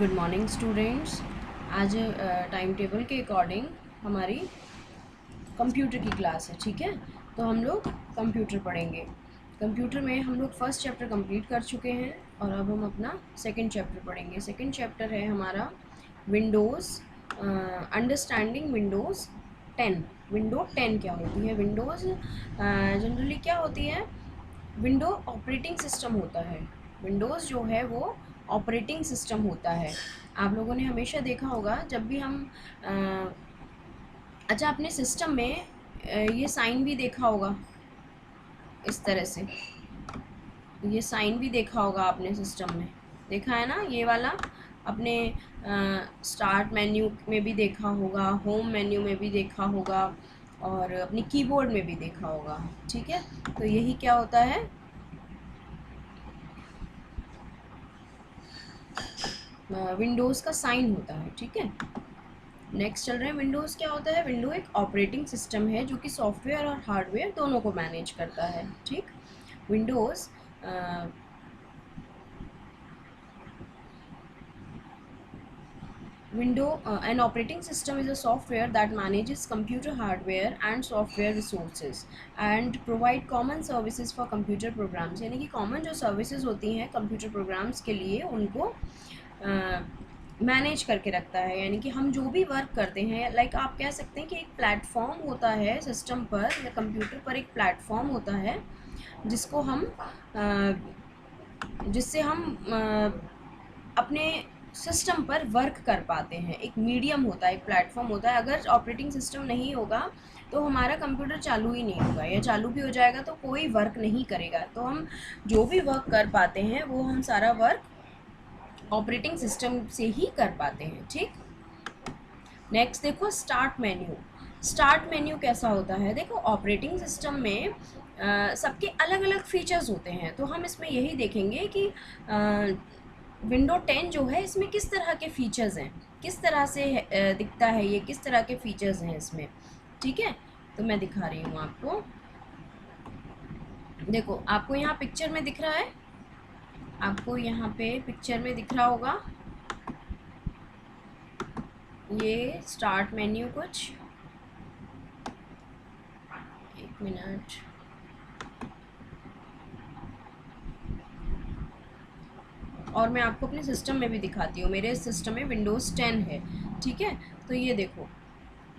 Good morning students. आज time table के according हमारी कंप्यूटर की क्लास है, ठीक है। तो हम लोग कंप्यूटर पढ़ेंगे। कंप्यूटर में हम लोग फर्स्ट चैप्टर कंप्लीट कर चुके हैं और अब हम अपना सेकंड चैप्टर पढ़ेंगे। सेकंड चैप्टर है हमारा विंडोज़, अंडरस्टैंडिंग विंडोज़ 10। विंडो 10 क्या होती है? विंडोज़ जनरली क्या होती है? विंडो ऑपरेटिंग सिस्टम होता है। विंडोज़ जो है वो ऑपरेटिंग सिस्टम होता है। आप लोगों ने हमेशा देखा होगा जब भी हम अच्छा, अपने सिस्टम में ये साइन भी देखा होगा इस तरह से। ये साइन भी देखा होगा आपने सिस्टम में, देखा है ना ये वाला। अपने स्टार्ट मेन्यू में भी देखा होगा, होम मेन्यू में भी देखा होगा और अपनी कीबोर्ड में भी देखा होगा, ठीक है। तो यही क्या होता है, विंडोज़ का साइन होता है, ठीक है। नेक्स्ट चल रहे हैं, विंडोज़ क्या होता है? विंडो एक ऑपरेटिंग सिस्टम है जो कि सॉफ्टवेयर और हार्डवेयर दोनों को मैनेज करता है, ठीक। Windows an operating system is a software that manages computer hardware and software resources and provide common services for computer programs। यानी कि कॉमन जो सर्विसेज होती हैं कंप्यूटर प्रोग्राम्स के लिए उनको मैनेज करके रखता है। यानी कि हम जो भी वर्क करते हैं, लाइक आप कह सकते हैं कि एक प्लेटफॉर्म होता है सिस्टम पर या कंप्यूटर पर, एक प्लेटफॉर्म होता है जिसको हम जिससे हम अपने सिस्टम पर वर्क कर पाते हैं। एक मीडियम होता है, एक प्लेटफॉर्म होता है। अगर ऑपरेटिंग सिस्टम नहीं होगा तो हमारा कंप्यूटर चालू ही नहीं होगा, या चालू भी हो जाएगा तो कोई वर्क नहीं करेगा। तो हम जो भी वर्क कर पाते हैं वो हम सारा वर्क ऑपरेटिंग सिस्टम से ही कर पाते हैं, ठीक। नेक्स्ट देखो, स्टार्ट मेन्यू। स्टार्ट मेन्यू कैसा होता है? देखो, ऑपरेटिंग सिस्टम में सबके अलग अलग फीचर्स होते हैं, तो हम इसमें यही देखेंगे कि विंडो 10 जो है इसमें किस तरह के फीचर्स हैं, किस तरह से दिखता है ये, किस तरह के फीचर्स हैं इसमें, ठीक है। तो मैं दिखा रही हूँ आपको। देखो, आपको यहाँ पिक्चर में दिख रहा है, आपको यहाँ पे पिक्चर में दिख रहा होगा ये स्टार्ट मेन्यू। कुछ एक मिनट, और मैं आपको अपने सिस्टम में भी दिखाती हूँ। मेरे सिस्टम में विंडोज़ 10 है, ठीक है। तो ये देखो,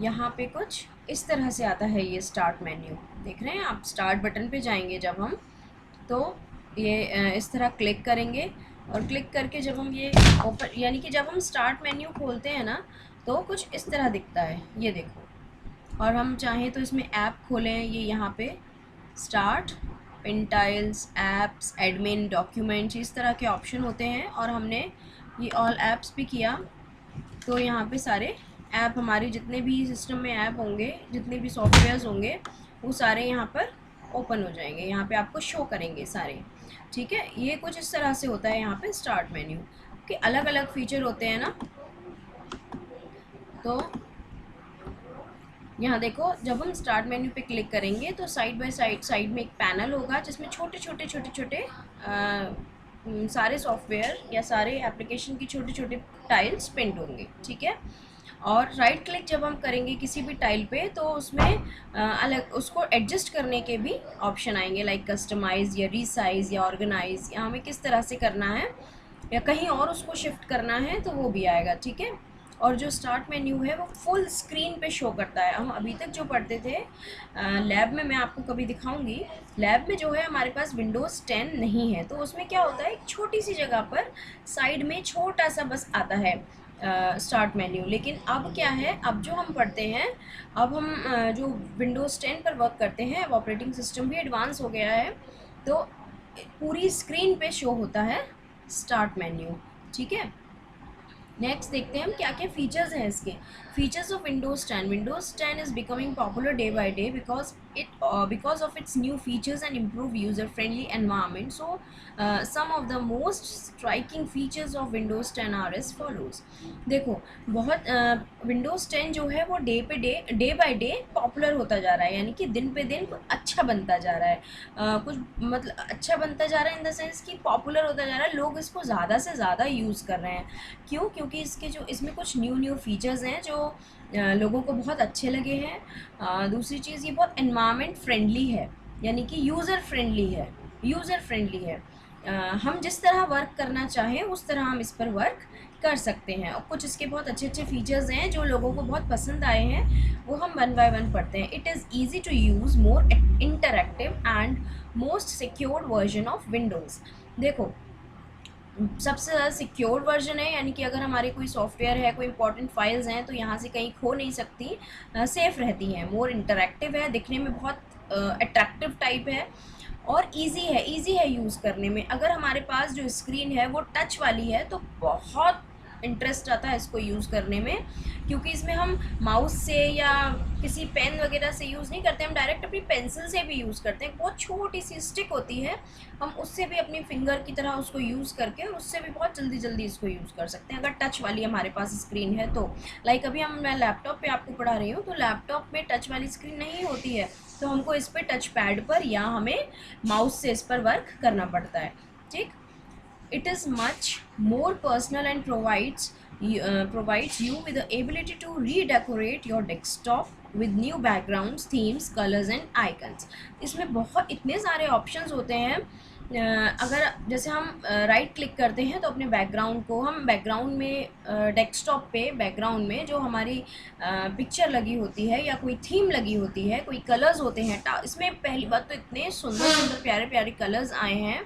यहाँ पे कुछ इस तरह से आता है ये स्टार्ट मेन्यू। देख रहे हैं आप? स्टार्ट बटन पे जाएंगे जब हम, तो ये इस तरह क्लिक करेंगे और क्लिक करके जब हम ये ओपन, यानी कि जब हम स्टार्ट मेन्यू खोलते हैं ना, तो कुछ इस तरह दिखता है, ये देखो। और हम चाहें तो इसमें ऐप खोलें, ये यहाँ पे start, pin tiles, apps, admin, documents, इस तरह के ऑप्शन होते हैं। और हमने ये ऑल ऐप्स भी किया तो यहाँ पे सारे ऐप, हमारे जितने भी सिस्टम में ऐप होंगे, जितने भी सॉफ्टवेयर्स होंगे, वो सारे यहाँ पर ओपन हो जाएंगे, यहाँ पे आपको शो करेंगे सारे, ठीक है। ये कुछ इस तरह से होता है यहाँ पे स्टार्ट मेन्यू के अलग अलग फीचर होते हैं ना। तो यहाँ देखो, जब हम स्टार्ट मेन्यू पे क्लिक करेंगे तो साइड बाय साइड में एक पैनल होगा जिसमें छोटे छोटे सारे सॉफ्टवेयर या सारे एप्लीकेशन की छोटे छोटे टाइल्स पिंड होंगे, ठीक है। और राइट क्लिक जब हम करेंगे किसी भी टाइल पे तो उसमें अलग उसको एडजस्ट करने के भी ऑप्शन आएंगे, लाइक कस्टमाइज़ या रीसाइज़ या ऑर्गेनाइज़, या हमें किस तरह से करना है या कहीं और उसको शिफ्ट करना है तो वो भी आएगा, ठीक है। और जो स्टार्ट मेन्यू है वो फुल स्क्रीन पे शो करता है। हम अभी तक जो पढ़ते थे लैब में, मैं आपको कभी दिखाऊंगी, लैब में जो है हमारे पास विंडोज़ 10 नहीं है, तो उसमें क्या होता है, एक छोटी सी जगह पर साइड में छोटा सा बस आता है स्टार्ट मेन्यू। लेकिन अब क्या है, अब जो हम पढ़ते हैं, अब हम जो विंडोज़ 10 पर वर्क करते हैं, अब ऑपरेटिंग सिस्टम भी एडवांस हो गया है, तो पूरी स्क्रीन पे शो होता है स्टार्ट मेन्यू, ठीक है। नेक्स्ट देखते हैं हम क्या क्या फीचर्स हैं इसके। Features of Windows 10। Windows 10 is becoming popular day by day because of its new features and improve user friendly environment. So some of the most striking features of Windows 10 are as follows. देखो बहुत Windows 10 जो है वो day by day popular होता जा रहा है, यानी कि दिन पे दिन अच्छा बनता जा रहा है। कुछ मतलब अच्छा बनता जा रहा है इन द सेंस कि पॉपुलर होता जा रहा है, लोग इसको ज़्यादा से ज़्यादा यूज़ कर रहे हैं। क्यों? क्योंकि इसमें कुछ न्यू फीचर्स हैं जो लोगों को बहुत अच्छे लगे हैं। दूसरी चीज़, ये बहुत एनवायरनमेंट फ्रेंडली है, यानी कि यूज़र फ्रेंडली है। हम जिस तरह वर्क करना चाहें उस तरह हम इस पर वर्क कर सकते हैं। और कुछ इसके बहुत अच्छे अच्छे फीचर्स हैं जो लोगों को बहुत पसंद आए हैं, वो हम वन बाय वन पढ़ते हैं। It is easy to use, more interactive and most secured version of Windows. देखो सबसे ज़्यादा सिक्योर वर्जन है, यानी कि अगर हमारे कोई सॉफ्टवेयर है, कोई इंपॉर्टेंट फाइल्स हैं तो यहाँ से कहीं खो नहीं सकती, सेफ़ रहती हैं। मोर इंटरैक्टिव है, दिखने में बहुत अट्रैक्टिव टाइप है, और इजी है यूज़ करने में। अगर हमारे पास जो स्क्रीन है वो टच वाली है तो बहुत इंटरेस्ट आता है इसको यूज़ करने में, क्योंकि इसमें हम माउस से या किसी पेन वगैरह से यूज़ नहीं करते, हम डायरेक्ट अपनी पेंसिल से भी यूज़ करते हैं। बहुत छोटी सी स्टिक होती है, हम उससे भी अपनी फिंगर की तरह उसको यूज़ करके और उससे भी बहुत जल्दी इसको यूज़ कर सकते हैं, अगर टच वाली हमारे पास स्क्रीन है तो। लाइक अभी मैं लैपटॉप पे आपको पढ़ा रही हूँ, तो लैपटॉप में टच वाली स्क्रीन नहीं होती है, तो हमको इस पर टच पैड पर या हमें माउस से इस पर वर्क करना पड़ता है। ठीक, it is much more personal and provides you with the ability to redecorate your desktop with new backgrounds, themes, colors and icons। इसमें बहुत इतने सारे ऑप्शंस होते हैं। अगर जैसे हम राइट क्लिक करते हैं तो अपने बैकग्राउंड को हम बैकग्राउंड में डेस्कटॉप पे बैकग्राउंड में जो हमारी पिक्चर लगी होती है या कोई थीम लगी होती है, कोई कलर्स होते हैं, इसमें पहली बात तो इतने सुंदर प्यारे प्यारे कलर्स आए हैं,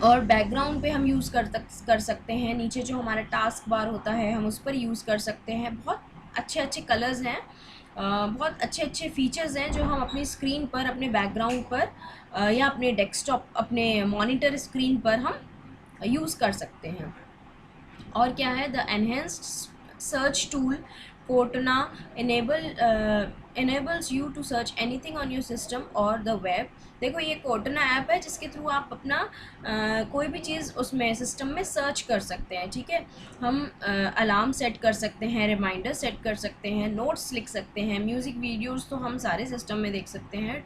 और बैकग्राउंड पे हम यूज़ कर सकते हैं। नीचे जो हमारा टास्क बार होता है हम उस पर यूज़ कर सकते हैं। बहुत अच्छे कलर्स हैं, बहुत अच्छे फीचर्स हैं जो हम अपनी स्क्रीन पर, अपने बैकग्राउंड पर या अपने डेस्कटॉप, अपने मॉनिटर स्क्रीन पर हम यूज़ कर सकते हैं। और क्या है, the enhanced search tool Cortana enables you to search anything on your system or the web। देखो ये कोर्टना ऐप है जिसके थ्रू आप अपना कोई भी चीज़ उसमें सिस्टम में सर्च कर सकते हैं। ठीक है, हम अलार्म सेट कर सकते हैं, रिमाइंडर सेट कर सकते हैं, नोट्स लिख सकते हैं, म्यूज़िक वीडियोस तो हम सारे सिस्टम में देख सकते हैं।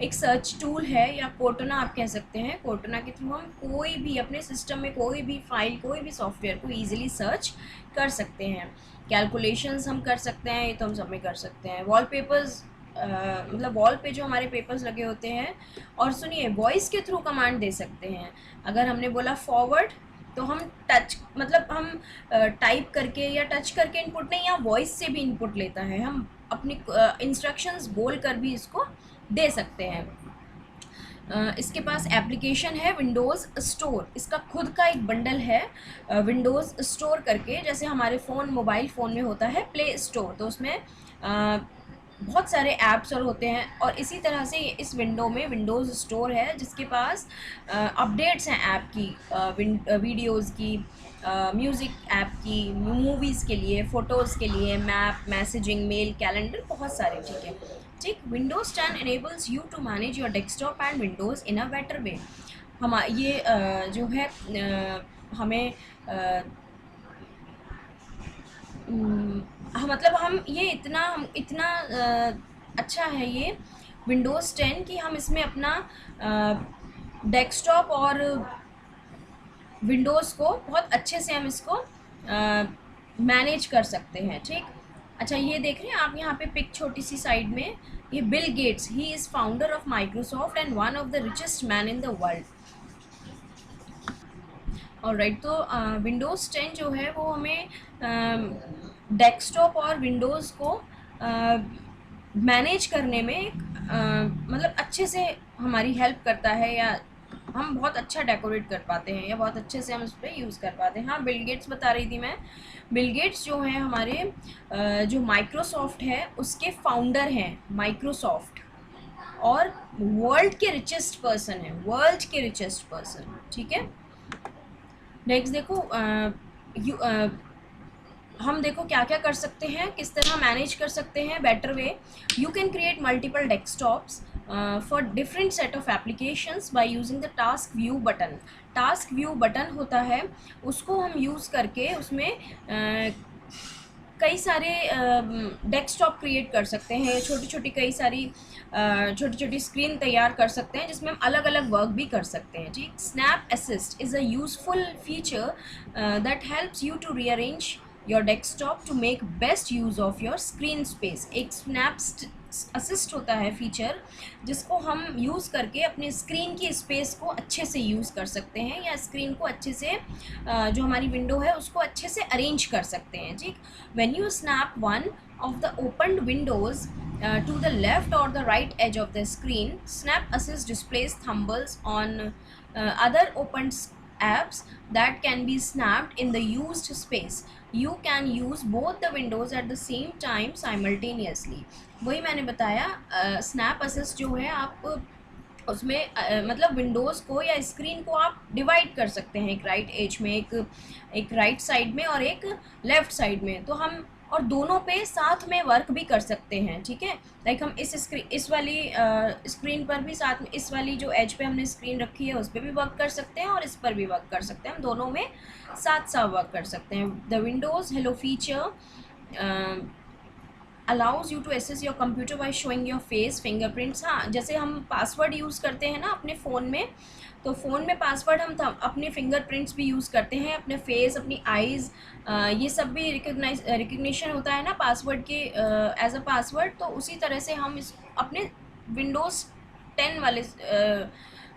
एक सर्च टूल है, या कोर्टना आप कह सकते हैं। कोर्टना के थ्रू हम कोई भी अपने सिस्टम में कोई भी फाइल, कोई भी सॉफ्टवेयर को ईजिली सर्च कर सकते हैं। कैलकुलेशंस हम कर सकते हैं, ये तो हम सब में कर सकते हैं। वॉलपेपर्स, मतलब वॉल पे जो हमारे पेपर्स लगे होते हैं। और सुनिए, वॉइस के थ्रू कमांड दे सकते हैं। अगर हमने बोला फॉरवर्ड तो हम हम टाइप करके या टच करके इनपुट नहीं, या वॉइस से भी इनपुट लेता है, हम अपनी इंस्ट्रक्शंस बोल कर भी इसको दे सकते हैं। इसके पास एप्लीकेशन है विंडोज़ स्टोर, इसका खुद का एक बंडल है विंडोज़ स्टोर करके। जैसे हमारे मोबाइल फ़ोन में होता है प्ले स्टोर, तो उसमें बहुत सारे ऐप्स और होते हैं, और इसी तरह से इस विंडो में विंडोज़ स्टोर है जिसके पास अपडेट्स हैं ऐप की, वीडियोज़ की, म्यूज़िक ऐप की, मूवीज़ के लिए, फ़ोटोज़ के लिए, मैप, मैसेजिंग, मेल, कैलेंडर, बहुत सारे। ठीक है, ठीक। Windows 10 enables you to manage your desktop and windows in a better way। हम ये जो है हमें मतलब हम ये इतना अच्छा है ये विंडोज़ 10 कि हम इसमें अपना डेस्कटॉप और विंडोज़ को बहुत अच्छे से हम इसको मैनेज कर सकते हैं। ठीक, अच्छा ये देख रहे हैं आप यहाँ पे पिक छोटी सी साइड में, ये Bill Gates, he is founder of Microsoft and one of the richest man in the world. Alright, तो विंडोज़ 10 जो है वो हमें डेस्कटॉप और विंडोज़ को मैनेज करने में मतलब अच्छे से हमारी हेल्प करता है, या हम बहुत अच्छा डेकोरेट कर पाते हैं, या बहुत अच्छे से हम उस पर यूज़ कर पाते हैं। हाँ, बिल गेट्स बता रही थी मैं। बिल गेट्स जो हैं हमारे जो माइक्रोसॉफ्ट है उसके फाउंडर हैं, माइक्रोसॉफ्ट, और वर्ल्ड के रिचेस्ट पर्सन है, वर्ल्ड के रिचेस्ट पर्सन। ठीक है, नेक्स्ट देखो, हम देखो क्या क्या कर सकते हैं, किस तरह मैनेज कर सकते हैं better way. You can create multiple desktops for different set of applications by using the task view button. Task view button होता है, उसको हम यूज़ करके उसमें कई सारे डेस्कटॉप क्रिएट कर सकते हैं, छोटी छोटी कई सारी छोटी छोटी स्क्रीन तैयार कर सकते हैं जिसमें हम अलग अलग वर्क भी कर सकते हैं. ठीक. Snap assist is a useful feature that helps you to rearrange your desktop to make best use of your screen space. एक स्नैप असिस्ट होता है फीचर जिसको हम यूज़ करके अपने स्क्रीन की स्पेस को अच्छे से यूज़ कर सकते हैं, या स्क्रीन को अच्छे से जो हमारी विंडो है उसको अच्छे से अरेंज कर सकते हैं. ठीक. When you snap one of the opened windows to the left or the right edge of the screen, Snap Assist displays thumbs on other opened apps that can be snapped in the used space. You can use both the windows at the same time simultaneously. वही मैंने बताया, snap assist जो है आप उसमें मतलब Windows को या स्क्रीन को आप डिवाइड कर सकते हैं, एक राइट एज में, एक राइट साइड में और एक लेफ़्ट साइड में. तो हम और दोनों पे साथ में वर्क भी कर सकते हैं. ठीक है. लाइक हम इस वाली स्क्रीन पर भी साथ में, इस वाली जो एज पे हमने स्क्रीन रखी है उस पर भी वर्क कर सकते हैं और इस पर भी वर्क कर सकते हैं. हम दोनों में साथ साथ वर्क कर सकते हैं. The Windows hello feature allows you to access your computer by showing your face fingerprints. हाँ, जैसे हम पासवर्ड यूज़ करते हैं ना अपने फ़ोन में, तो फ़ोन में पासवर्ड हम अपने फिंगरप्रिंट्स भी यूज़ करते हैं, अपने फेस, अपनी आइज़, ये सब भी रिकग्निशन होता है ना पासवर्ड के एज अ पासवर्ड. तो उसी तरह से हम इस अपने विंडोज़ 10 वाले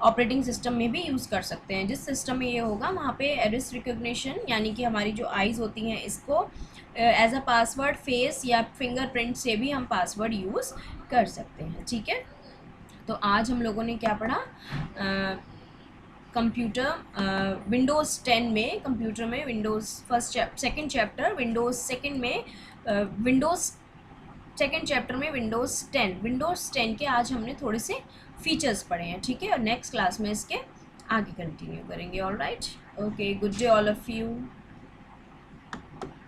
ऑपरेटिंग सिस्टम में भी यूज़ कर सकते हैं. जिस सिस्टम में ये होगा वहाँ पे एरिस रिकग्निशन यानी कि हमारी जो आइज़ होती हैं इसको एज अ पासवर्ड फेस या फिंगरप्रिंट से भी हम पासवर्ड यूज़ कर सकते हैं. ठीक है. तो आज हम लोगों ने क्या पढ़ा, कंप्यूटर विंडोज़ 10 में, कंप्यूटर में Windows second chapter Windows second में विंडोज़ सेकंड चैप्टर में विंडोज़ 10 के आज हमने थोड़े से फीचर्स पढ़े हैं. ठीक है. और नेक्स्ट क्लास में इसके आगे कंटिन्यू करेंगे. All right. Okay. Good day all of you.